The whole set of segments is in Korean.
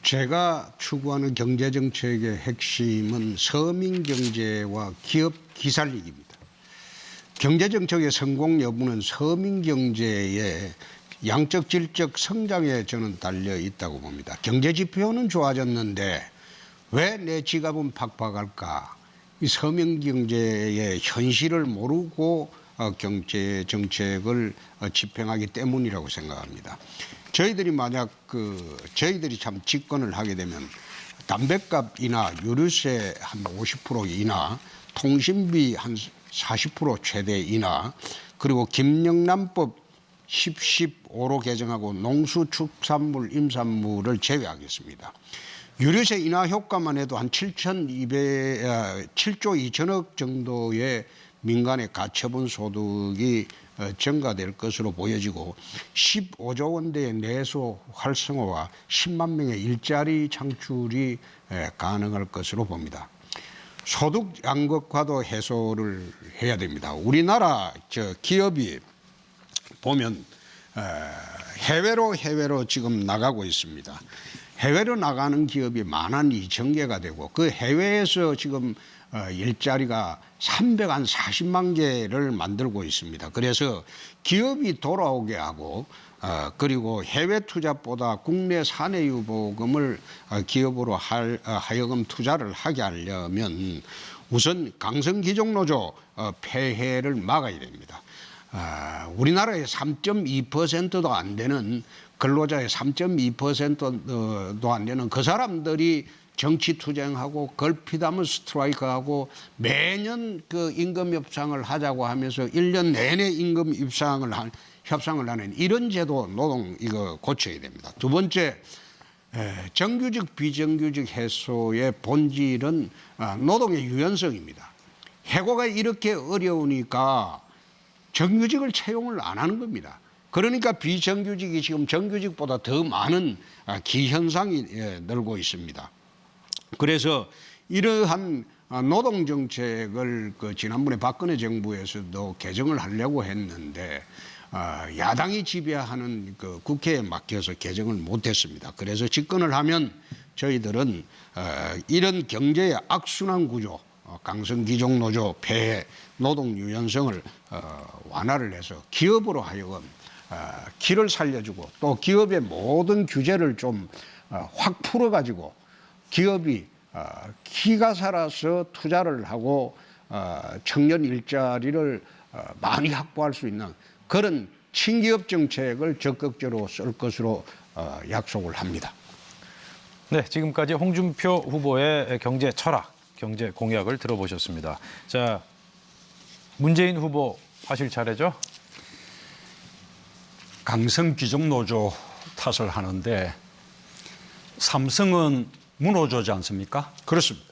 제가 추구하는 경제정책의 핵심은 서민경제와 기업 기살리기입니다. 경제정책의 성공 여부는 서민경제의 양적 질적 성장에 저는 달려 있다고 봅니다. 경제지표는 좋아졌는데 왜 내 지갑은 팍팍할까? 이 서민경제의 현실을 모르고 경제정책을 집행하기 때문이라고 생각합니다. 저희들이 만약 저희들이 참 집권을 하게 되면 담뱃값 인하, 유류세 한 50% 인하, 통신비 한 40% 최대 인하, 그리고 김영란법 10.15로 개정하고 농수축산물, 임산물을 제외하겠습니다. 유류세 인하 효과만 해도 한 7조 2천억 정도의 민간의 가처분 소득이 증가될 것으로 보여지고 15조 원대의 내수 활성화와 10만 명의 일자리 창출이 가능할 것으로 봅니다. 소득 양극화도 해소를 해야 됩니다. 우리나라 기업이 보면 해외로 지금 나가고 있습니다. 해외로 나가는 기업이 12,000개가 되고 그 해외에서 지금 일자리가 340만 개를 만들고 있습니다. 그래서 기업이 돌아오게 하고 그리고 해외 투자보다 국내 사내 유보금을 기업으로 하여금 투자를 하게 하려면 우선 강성기종노조 폐해를 막아야 됩니다. 우리나라의 3.2%도 안 되는 근로자의 3.2%도 안 되는 그 사람들이 정치 투쟁하고 걸핏하면 스트라이크하고 매년 그 임금 협상을 하자고 하면서 1년 내내 임금 협상을 하는 이런 제도 노동 이거 고쳐야 됩니다. 두 번째, 정규직 비정규직 해소의 본질은 노동의 유연성입니다. 해고가 이렇게 어려우니까 정규직을 채용을 안 하는 겁니다. 그러니까 비정규직이 지금 정규직보다 더 많은 기현상이 늘고 있습니다. 그래서 이러한 노동정책을 지난번에 박근혜 정부에서도 개정을 하려고 했는데 야당이 지배하는 국회에 맡겨서 개정을 못했습니다. 그래서 집권을 하면 저희들은 이런 경제의 악순환 구조, 강성기종노조 폐해, 노동 유연성을 완화를 해서 기업으로 하여금 기를 살려주고 또 기업의 모든 규제를 좀 확 풀어가지고 기업이 기가 살아서 투자를 하고 청년 일자리를 많이 확보할 수 있는 그런 친기업 정책을 적극적으로 쓸 것으로 약속을 합니다. 네, 지금까지 홍준표 후보의 경제 철학, 경제 공약을 들어보셨습니다. 자, 문재인 후보 하실 차례죠? 강성기종노조 탓을 하는데 삼성은 문호조지 않습니까? 그렇습니다.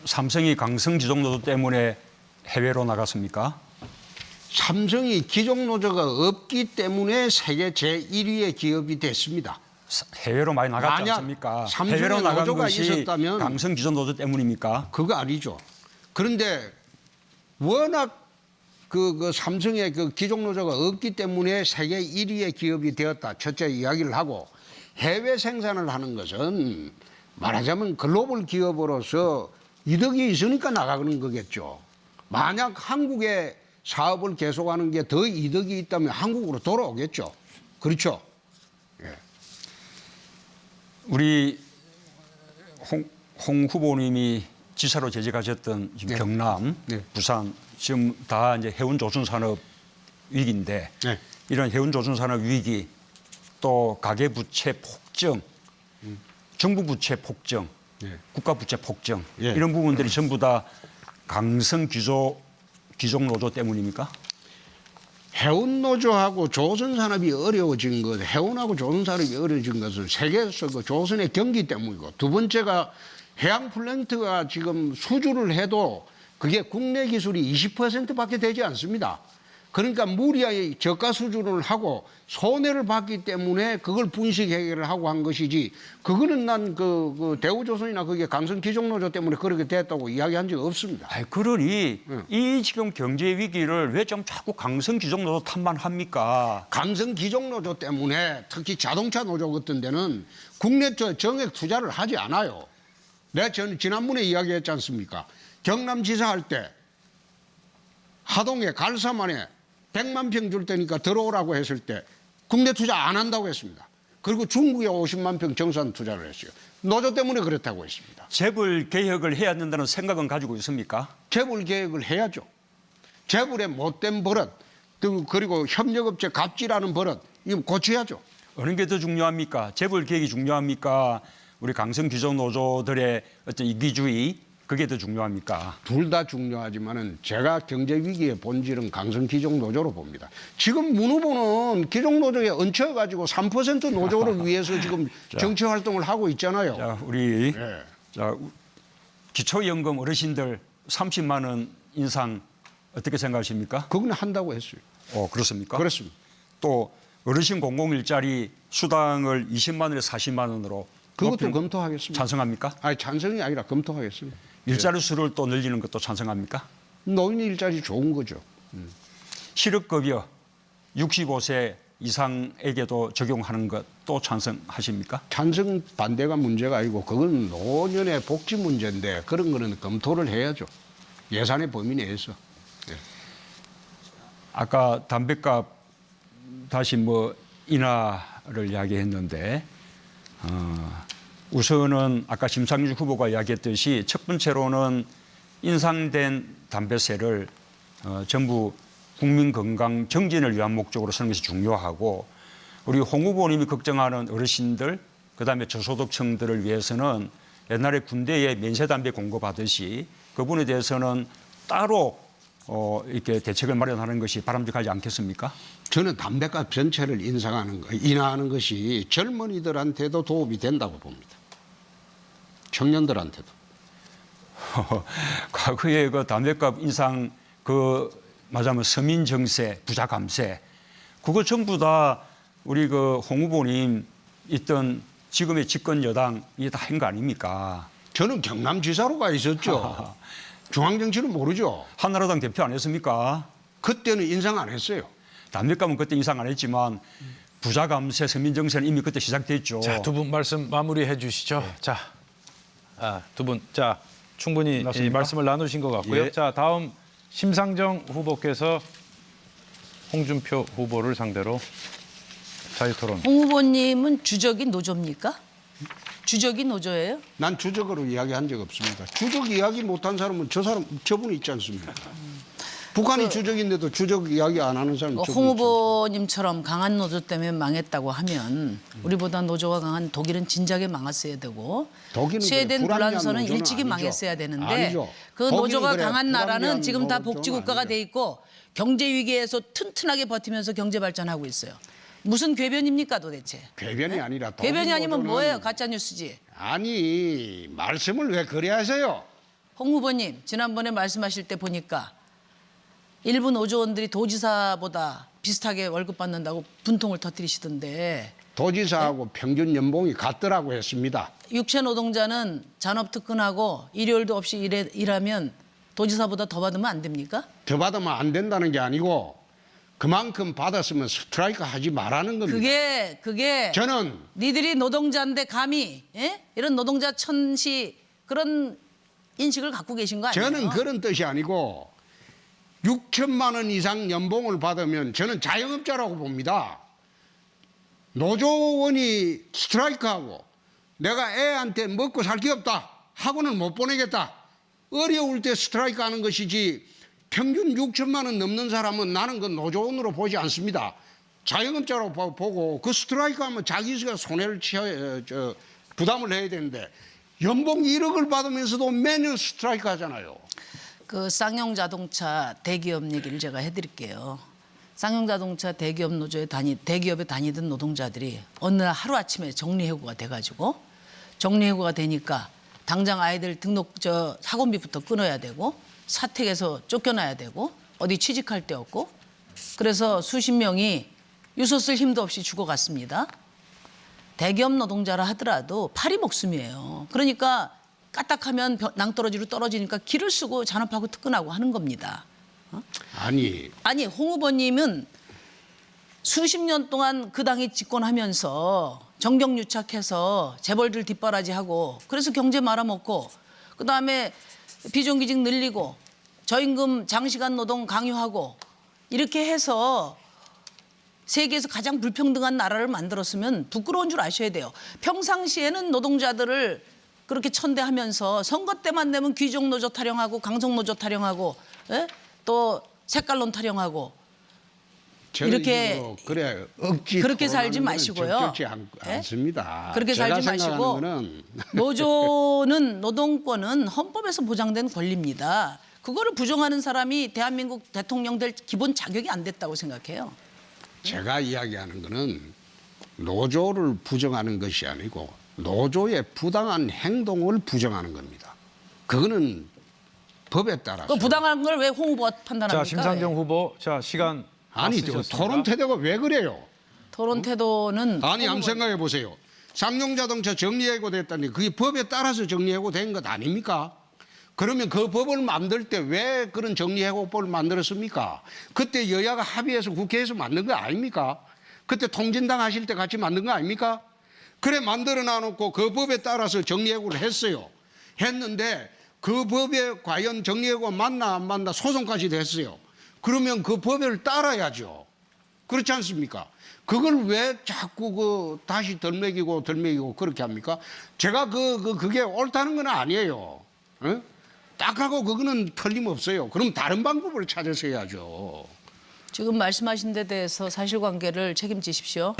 삼성이 강성기종노조 때문에 해외로 나갔습니까? 삼성이 기종노조가 없기 때문에 세계 제1위의 기업이 됐습니다. 해외로 많이 나갔지 만약 않습니까? 삼성의 해외로 나간 노조가 것이 있었다면 강성기종노조 때문입니까? 그거 아니죠. 그런데 워낙 삼성의 기종노조가 없기 때문에 세계 1위의 기업이 되었다. 첫째 이야기를 하고 해외 생산을 하는 것은 말하자면 글로벌 기업으로서 이득이 있으니까 나가는 거겠죠. 만약 한국의 사업을 계속하는 게 더 이득이 있다면 한국으로 돌아오겠죠. 그렇죠. 예. 우리 홍 후보님이 지사로 재직하셨던 지금 네. 경남, 네. 부산 지금 다 이제 해운 조선 산업 위기인데 네. 이런 해운 조선 산업 위기 또 가계 부채 폭증, 정부 부채 폭증, 네. 국가 부채 폭증 예. 이런 부분들이 전부 다 강성 기종노조 때문입니까? 해운노조하고 조선산업이 어려워진 것, 해운하고 조선산업이 어려워진 것은 세계에서 조선의 경기 때문이고 두 번째가 해양 플랜트가 지금 수주를 해도 그게 국내 기술이 20%밖에 되지 않습니다. 그러니까 무리하게 저가 수준을 하고 손해를 봤기 때문에 그걸 분식 해결을 하고 한 것이지, 그거는 난 그 대우조선이나 그게 강성 기종노조 때문에 그렇게 됐다고 이야기한 적이 없습니다. 아이, 그러니 이 지금 경제 위기를 왜 좀 자꾸 강성 규정 노조 탓만 합니까? 강성 기종노조 때문에 특히 자동차 노조 같은 데는 국내 정액 투자를 하지 않아요. 저는 지난번에 이야기했지 않습니까? 경남지사 할 때 하동에 갈사만에 100만 평 줄 테니까 들어오라고 했을 때 국내 투자 안 한다고 했습니다. 그리고 중국에 50만 평 정산 투자를 했어요. 노조 때문에 그렇다고 했습니다. 재벌 개혁을 해야 된다는 생각은 가지고 있습니까? 재벌 개혁을 해야죠. 재벌의 못된 버릇, 그리고 협력업체 갑질하는 버릇, 이거 고쳐야죠. 어느 게 더 중요합니까? 재벌 개혁이 중요합니까? 우리 강성 규정 노조들의 어떤 이기주의, 그게 더 중요합니까? 둘 다 중요하지만은 제가 경제 위기의 본질은 강성 기종 노조로 봅니다. 지금 문 후보는 기종 노조에 얹혀가지고 3% 노조를 위해서 지금 정치 활동을 하고 있잖아요. 자, 우리 예. 자, 기초연금 어르신들 30만 원 인상 어떻게 생각하십니까? 그건 한다고 했어요. 그렇습니까? 그렇습니다. 또 어르신 공공일자리 수당을 20만 원에서 40만 원으로 그것도 높이는 검토하겠습니다. 찬성합니까? 아니, 찬성이 아니라 검토하겠습니다. 일자리 수를 또 늘리는 것도 찬성합니까? 노인 일자리 좋은 거죠. 실업급여 65세 이상에게도 적용하는 것도 찬성하십니까? 찬성 반대가 문제가 아니고 그건 노년의 복지 문제인데 그런 거는 검토를 해야죠. 예산의 범위 내에서. 아까 담배값 다시 인하를 이야기했는데 우선은 아까 심상정 후보가 이야기했듯이 첫 번째로는 인상된 담배세를 전부 국민 건강 정진을 위한 목적으로 쓰는 것이 중요하고, 우리 홍 후보님이 걱정하는 어르신들, 그다음에 저소득층들을 위해서는 옛날에 군대에 면세담배 공급하듯이 그분에 대해서는 따로 이렇게 대책을 마련하는 것이 바람직하지 않겠습니까? 저는 담배값 전체를 인하하는 것이 젊은이들한테도 도움이 된다고 봅니다. 청년들한테도. 과거에 그 담배값 인상 말하자면 서민 정세, 부자 감세, 그거 전부 다 우리 홍 후보님 있던 지금의 집권 여당이 다 한 거 아닙니까? 저는 경남지사로 가 있었죠. 중앙정치는 모르죠. 한나라당 대표 안 했습니까? 그때는 인상 안 했어요. 담배값은 그때 인상 안 했지만 부자 감세, 서민 정세는 이미 그때 시작됐죠. 자, 두 분 말씀 마무리해 주시죠. 네. 자, 두 분, 충분히 이 맞습니까? 말씀을 나누신 것 같고요. 예. 자, 다음 심상정 후보께서 홍준표 후보를 상대로 자유토론. 홍 후보님은 주적이 노조입니까? 주적이 노조예요? 난 주적으로 이야기한 적 없습니다. 주적 이야기 못한 사람은 저분이 있지 않습니까? 북한이 주적인데도 주적 이야기 안 하는 사람은 홍 저분이 있지 않습니까? 후보님처럼 강한 노조 때문에 망했다고 하면 우리보다 노조가 강한 독일은 진작에 망했어야 되고 독일은 스웨덴, 그래, 불합리한 불란서는 노조는 일찍이 아니죠. 망했어야 되는데 아니죠. 그 독일은 노조가 그래, 강한 나라는 불합리한 지금 다 노조는 복지국가가 아니죠. 돼 있고 경제 위기에서 튼튼하게 버티면서 경제 발전하고 있어요. 무슨 궤변입니까 도대체? 궤변이 아니라 독일 궤변이 아니면 노조는- 뭐예요? 가짜 뉴스지. 아니, 말씀을 왜 그래 하세요? 홍 후보님 지난번에 말씀하실 때 보니까 일부 노조원들이 도지사보다 비슷하게 월급 받는다고 분통을 터뜨리시던데 도지사하고 평균 연봉이 같더라고 했습니다. 육체 노동자는 잔업 특근하고 일요일도 없이 일하면 도지사보다 더 받으면 안 됩니까? 더 받으면 안 된다는 게 아니고 그만큼 받았으면 스트라이크 하지 말라는 겁니다. 그게 저는 니들이 노동자인데 감히 이런 노동자 천시 그런 인식을 갖고 계신 거 아니에요? 저는 그런 뜻이 아니고 6천만 원 이상 연봉을 받으면 저는 자영업자라고 봅니다. 노조원이 스트라이크하고 내가 애한테 먹고 살 게 없다 하고는 못 보내겠다. 어려울 때 스트라이크 하는 것이지 평균 6천만 원 넘는 사람은 나는 그 노조원으로 보지 않습니다. 자영업자로 보고 그 스트라이크 하면 자기가 손해를 부담을 해야 되는데 연봉 1억을 받으면서도 매년 스트라이크 하잖아요. 그 쌍용자동차 대기업 얘기를 제가 해드릴게요. 쌍용자동차 대기업 노조에 대기업에 다니던 노동자들이 어느 날 하루아침에 정리해고가 돼가지고 정리해고가 되니까 당장 아이들 등록 학원비부터 끊어야 되고 사택에서 쫓겨나야 되고 어디 취직할 데 없고 그래서 수십 명이 유서 쓸 힘도 없이 죽어갔습니다. 대기업 노동자라 하더라도 팔이 목숨이에요. 그러니까 까딱하면 낭떠러지로 떨어지니까 기를 쓰고 잔업하고 특근하고 하는 겁니다. 아니 홍 후보님은 수십 년 동안 그 당이 집권하면서 정경유착해서 재벌들 뒷바라지하고 그래서 경제 말아먹고 그다음에 비정규직 늘리고 저임금 장시간 노동 강요하고 이렇게 해서 세계에서 가장 불평등한 나라를 만들었으면 부끄러운 줄 아셔야 돼요. 평상시에는 노동자들을 그렇게 천대하면서 선거 때만 되면 귀족노조 타령하고 강성노조 타령하고 또 색깔론 타령하고 이렇게 그래 억지 그렇게 살지 토론하는 거는 마시고요. 적절치 예? 않습니다. 그렇게 제가 살지 마시고 생각하는 거는 노조는 노동권은 헌법에서 보장된 권리입니다. 그거를 부정하는 사람이 대한민국 대통령 될 기본 자격이 안 됐다고 생각해요. 제가 이야기하는 거는 노조를 부정하는 것이 아니고 노조의 부당한 행동을 부정하는 겁니다. 그거는 법에 따라서 그 부당한 걸 왜 홍 후보가 판단합니까? 자, 심상정 후보. 자, 시간 다 아니 쓰셨습니다. 토론 태도가 왜 그래요? 토론 태도는 아니 홍 한번 후보- 생각해 보세요. 쌍용자동차 정리해고 됐다니 그게 법에 따라서 정리해고 된 것 아닙니까? 그러면 그 법을 만들 때 왜 그런 정리해고법을 만들었습니까? 그때 여야가 합의해서 국회에서 만든 거 아닙니까? 그때 통진당 하실 때 같이 만든 거 아닙니까? 그래 만들어 놔놓고 그 법에 따라서 정리해고를 했어요. 했는데 그 법에 과연 정리해고가 맞나 안 맞나 소송까지 됐어요. 그러면 그 법을 따라야죠. 그렇지 않습니까? 그걸 왜 자꾸 다시 덜 먹이고 그렇게 합니까? 제가 그게 옳다는 건 아니에요. 어? 딱 하고 그거는 틀림없어요. 그럼 다른 방법을 찾아서 해야죠. 지금 말씀하신 데 대해서 사실관계를 책임지십시오.